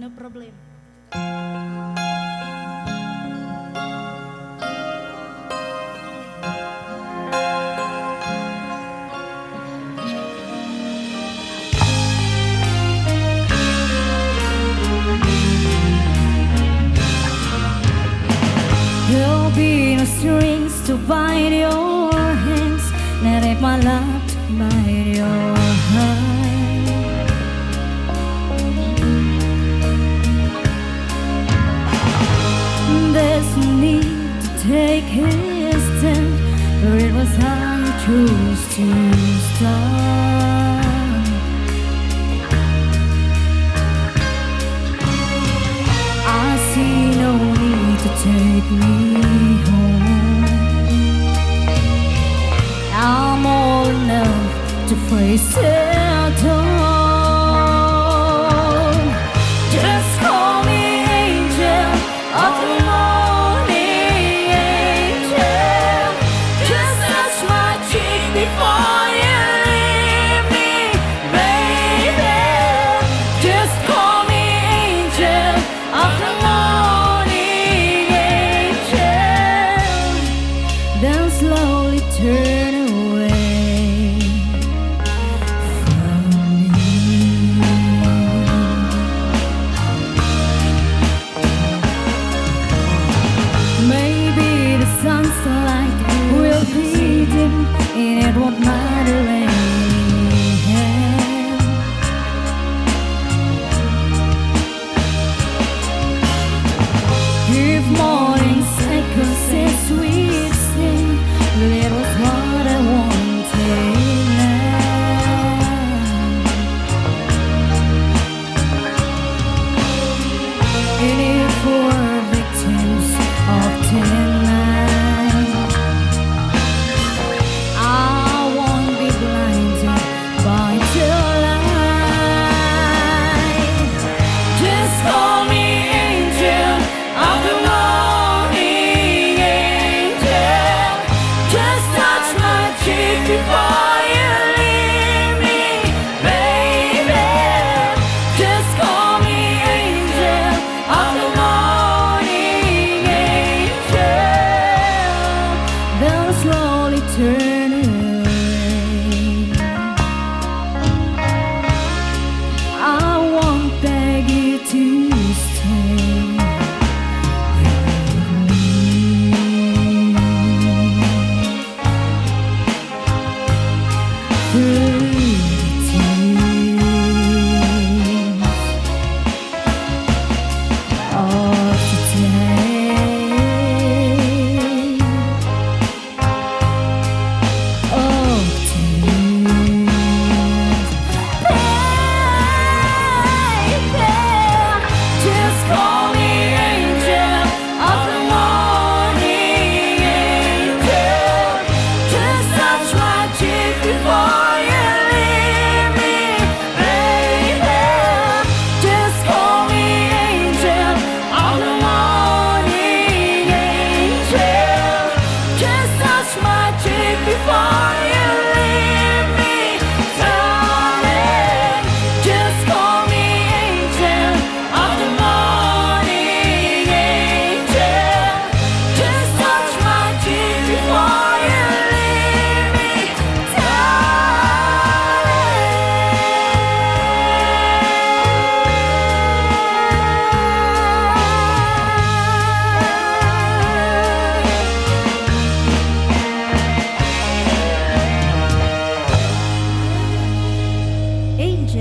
no problem. There'll be no strings to bind your hands, narip malap to bind your heart. There's no need to take his stand, for it was how you chose to start. I see no need to take me home. I'm old enough to face it.